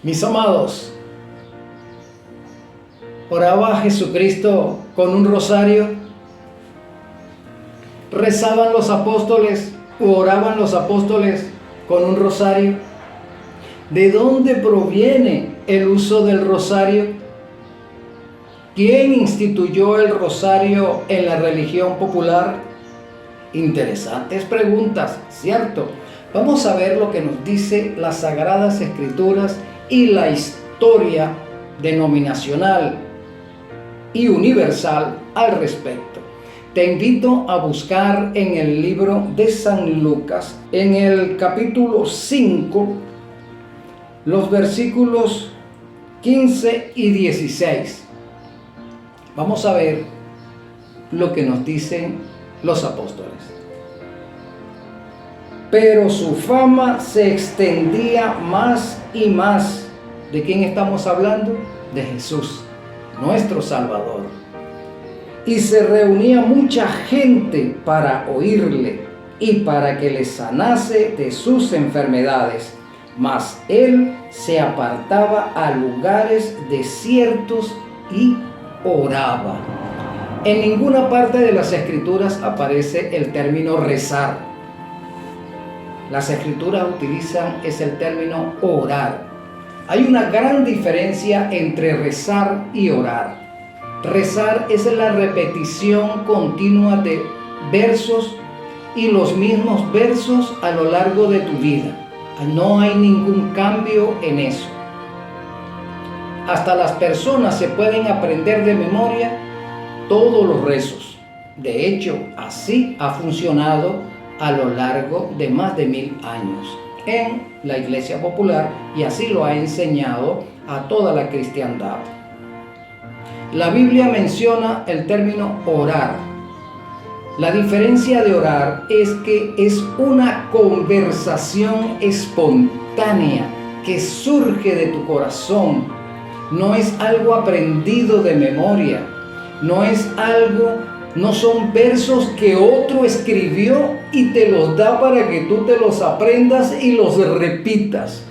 Mis amados, ¿oraba Jesucristo con un rosario? ¿Rezaban los apóstoles o oraban los apóstoles con un rosario? ¿De dónde proviene el uso del rosario? ¿Quién instituyó el rosario en la religión popular? Interesantes preguntas, ¿cierto? Vamos a ver lo que nos dice las Sagradas Escrituras y la historia denominacional y universal al respecto. Te invito a buscar en el libro de San Lucas, en el capítulo 5, los versículos 15 y 16. Vamos a ver lo que nos dicen los apóstoles. Pero su fama se extendía más y más. ¿De quién estamos hablando? De Jesús, nuestro Salvador. Y se reunía mucha gente para oírle y para que le sanase de sus enfermedades. Mas él se apartaba a lugares desiertos y oraba. En ninguna parte de las Escrituras aparece el término rezar. Las Escrituras utilizan el término orar. Hay una gran diferencia entre rezar y orar. Rezar es la repetición continua de versos y los mismos versos a lo largo de tu vida. No hay ningún cambio en eso. Hasta las personas se pueden aprender de memoria todos los rezos. De hecho, así ha funcionado a lo largo de más de 1000 años en la Iglesia Popular, y así lo ha enseñado a toda la cristiandad. La Biblia menciona el término orar. La diferencia de orar es que es una conversación espontánea que surge de tu corazón. No es algo aprendido de memoria. No son versos que otro escribió y te los da para que tú te los aprendas y los repitas.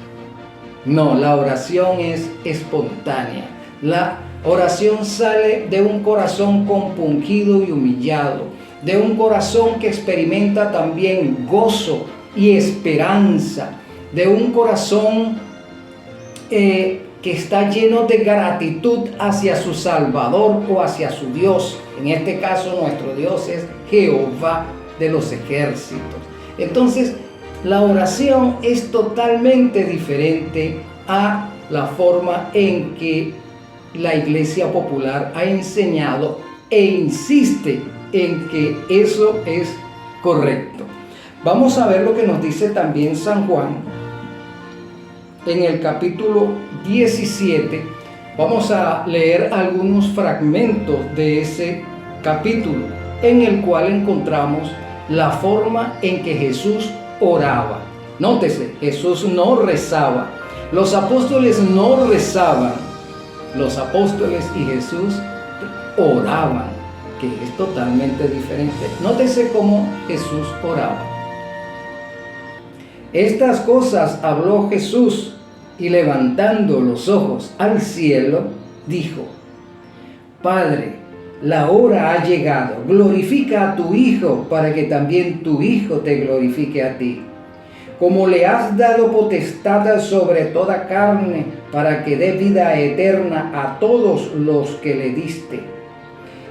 No, la oración es espontánea. La oración sale de un corazón compungido y humillado, de un corazón que experimenta también gozo y esperanza, de un corazón que está lleno de gratitud hacia su Salvador o hacia su Dios. En este caso, nuestro Dios es Jehová de los ejércitos. Entonces, la oración es totalmente diferente a la forma en que la Iglesia Popular ha enseñado e insiste en que eso es correcto. Vamos a ver lo que nos dice también San Juan en el capítulo 17. Vamos a leer algunos fragmentos de ese capítulo, en el cual encontramos la forma en que Jesús oraba. Nótese, Jesús no rezaba. Los apóstoles no rezaban. Los apóstoles y Jesús oraban, que es totalmente diferente. Nótese cómo Jesús oraba. Estas cosas habló Jesús, y levantando los ojos al cielo, dijo: Padre, la hora ha llegado, glorifica a tu Hijo, para que también tu Hijo te glorifique a ti. Como le has dado potestad sobre toda carne, para que dé vida eterna a todos los que le diste.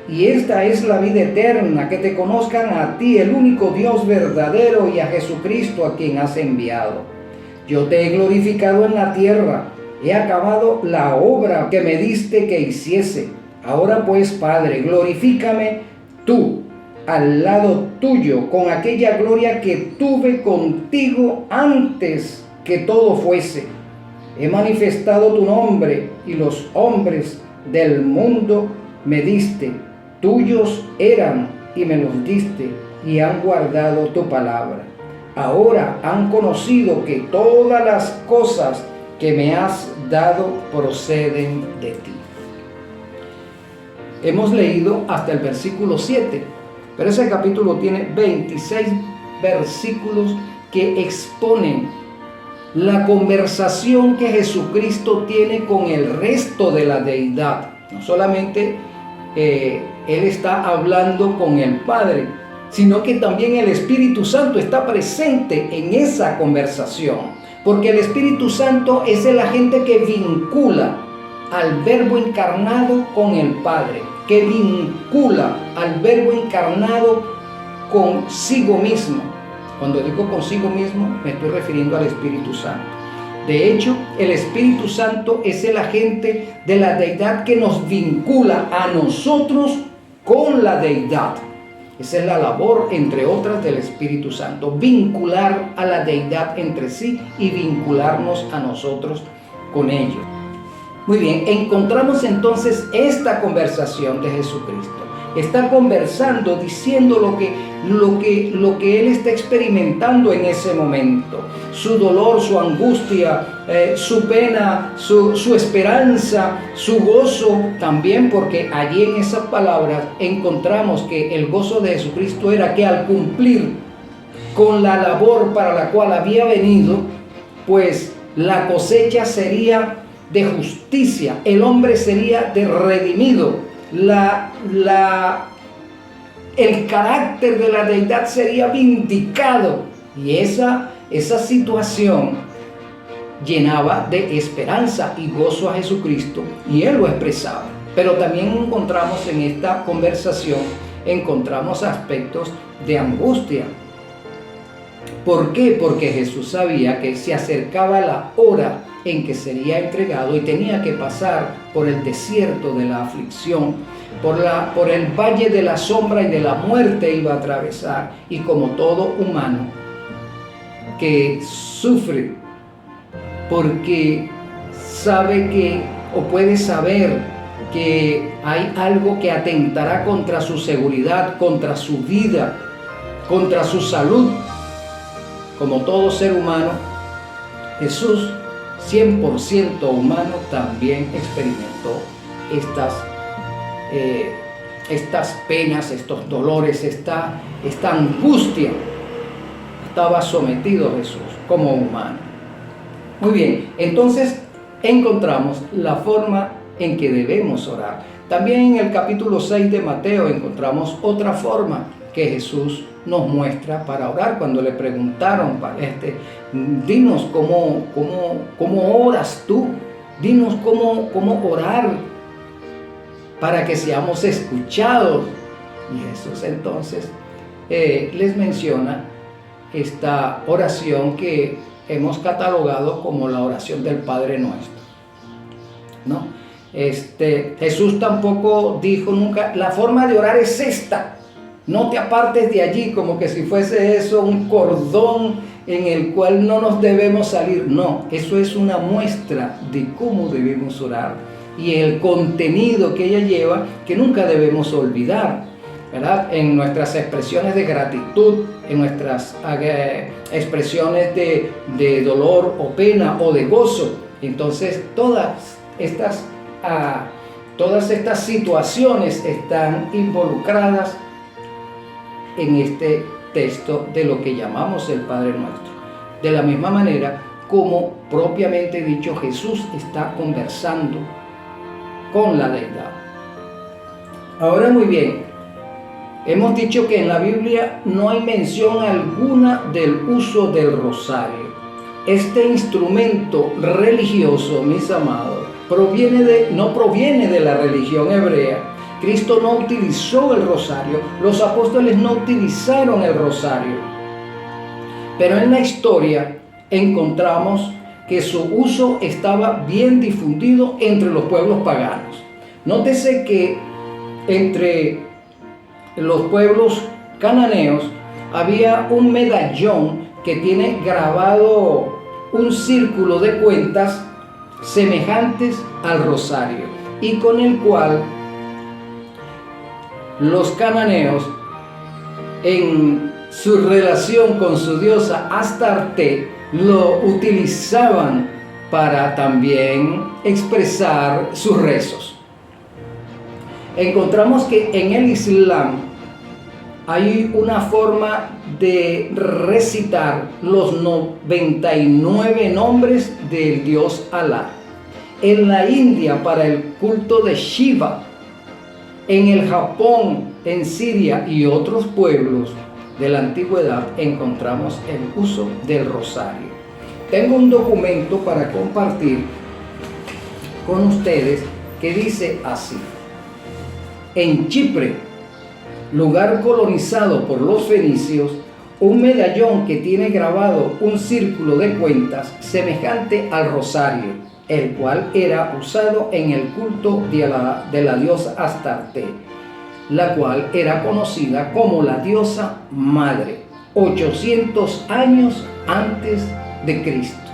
Y esta es la vida eterna, que te conozcan a ti, el único Dios verdadero, y a Jesucristo, a quien has enviado. Yo te he glorificado en la tierra, he acabado la obra que me diste que hiciese. Ahora pues, Padre, glorifícame tú al lado tuyo, con aquella gloria que tuve contigo antes que todo fuese. He manifestado tu nombre, y los hombres del mundo me diste. Tuyos eran y me los diste, y han guardado tu palabra. Ahora han conocido que todas las cosas que me has dado proceden de ti. Hemos leído hasta el versículo 7, pero ese capítulo tiene 26 versículos que exponen la conversación que Jesucristo tiene con el resto de la deidad. No solamente Él está hablando con el Padre, sino que también el Espíritu Santo está presente en esa conversación. Porque el Espíritu Santo es el agente que vincula al Verbo encarnado con el Padre, que vincula al Verbo encarnado consigo mismo. Cuando digo consigo mismo, me estoy refiriendo al Espíritu Santo. De hecho, el Espíritu Santo es el agente de la deidad que nos vincula a nosotros con la deidad. Esa es la labor, entre otras, del Espíritu Santo, vincular a la deidad entre sí y vincularnos a nosotros con ellos. Muy bien, encontramos entonces esta conversación de Jesucristo. Está conversando, diciendo lo que Él está experimentando en ese momento. Su dolor, su angustia, su pena, su esperanza, su gozo también, porque allí en esas palabras encontramos que el gozo de Jesucristo era que al cumplir con la labor para la cual había venido, pues la cosecha sería de justicia, el hombre sería de redimido. El carácter de la deidad sería vindicado, y esa situación llenaba de esperanza y gozo a Jesucristo, y Él lo expresaba. Pero también encontramos en esta conversación, encontramos aspectos de angustia. ¿Por qué? Porque Jesús sabía que se acercaba la hora en que sería entregado y tenía que pasar por el desierto de la aflicción, por el valle de la sombra y de la muerte iba a atravesar. Y como todo humano que sufre porque sabe que, o puede saber que hay algo que atentará contra su seguridad, contra su vida, contra su salud, como todo ser humano, Jesús, 100% humano, también experimentó estas penas, estos dolores, esta angustia. Estaba sometido Jesús como humano. Muy bien, entonces encontramos la forma en que debemos orar. También en el capítulo 6 de Mateo encontramos otra forma que Jesús nos muestra para orar. Cuando le preguntaron, dinos cómo oras tú, dinos cómo orar para que seamos escuchados. Y Jesús entonces les menciona esta oración que hemos catalogado como la oración del Padre Nuestro, ¿no? Jesús tampoco dijo nunca, la forma de orar es esta, no te apartes de allí, como que si fuese eso un cordón en el cual no nos debemos salir. No, eso es una muestra de cómo debemos orar y el contenido que ella lleva, que nunca debemos olvidar, ¿verdad? En nuestras expresiones de gratitud, en nuestras expresiones de dolor o pena o de gozo. Entonces todas estas situaciones están involucradas en este texto de lo que llamamos el Padre Nuestro. De la misma manera como propiamente dicho, Jesús está conversando con la deidad. Ahora muy bien, hemos dicho que en la Biblia no hay mención alguna del uso del rosario. Este instrumento religioso, mis amados, no proviene de la religión hebrea. Cristo no utilizó el rosario, los apóstoles no utilizaron el rosario. Pero en la historia encontramos que su uso estaba bien difundido entre los pueblos paganos. Nótese que entre los pueblos cananeos había un medallón que tiene grabado un círculo de cuentas semejantes al rosario y con el cual los cananeos, en su relación con su diosa Astarte, lo utilizaban para también expresar sus rezos. Encontramos que en el Islam hay una forma de recitar los 99 nombres del dios Alá. En la India, para el culto de Shiva. En el Japón, en Siria y otros pueblos de la antigüedad encontramos el uso del rosario. Tengo un documento para compartir con ustedes que dice así: en Chipre, lugar colonizado por los fenicios, un medallón que tiene grabado un círculo de cuentas semejante al rosario, el cual era usado en el culto de la diosa Astarte, la cual era conocida como la diosa madre, 800 años antes de Cristo.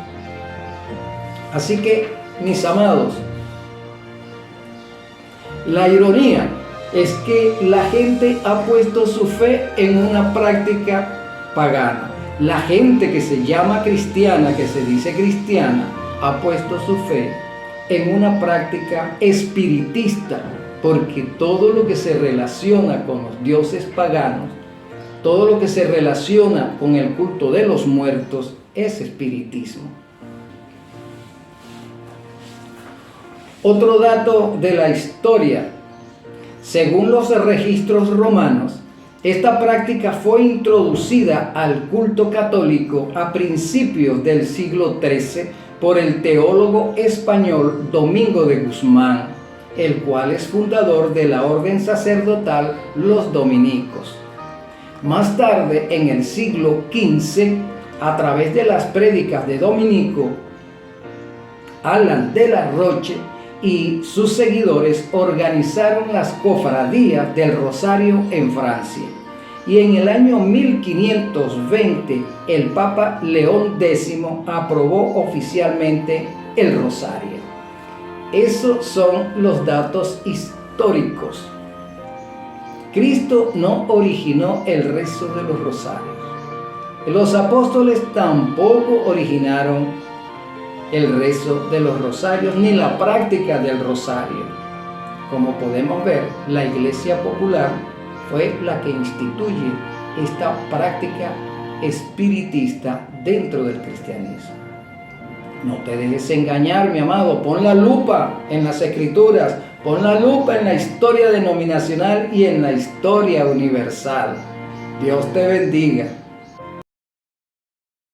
Así que, mis amados, la ironía es que la gente ha puesto su fe en una práctica pagana. La gente que se llama cristiana, que se dice cristiana, ha puesto su fe en una práctica espiritista, porque todo lo que se relaciona con los dioses paganos, todo lo que se relaciona con el culto de los muertos es espiritismo. Otro dato de la historia: según los registros romanos, esta práctica fue introducida al culto católico a principios del siglo XIII por el teólogo español Domingo de Guzmán, el cual es fundador de la orden sacerdotal los dominicos. Más tarde, en el siglo XV, a través de las prédicas de Dominico, Alan de la Roche y sus seguidores organizaron las cofradías del Rosario en Francia. Y en el año 1520 el Papa León X aprobó oficialmente el Rosario. Esos son los datos históricos. Cristo no originó el rezo de los rosarios. Los apóstoles tampoco originaron el rezo de los rosarios ni la práctica del rosario. Como podemos ver, la Iglesia Popular fue la que instituye esta práctica espiritista dentro del cristianismo. No te dejes engañar, mi amado. Pon la lupa en las Escrituras, pon la lupa en la historia denominacional y en la historia universal. Dios te bendiga.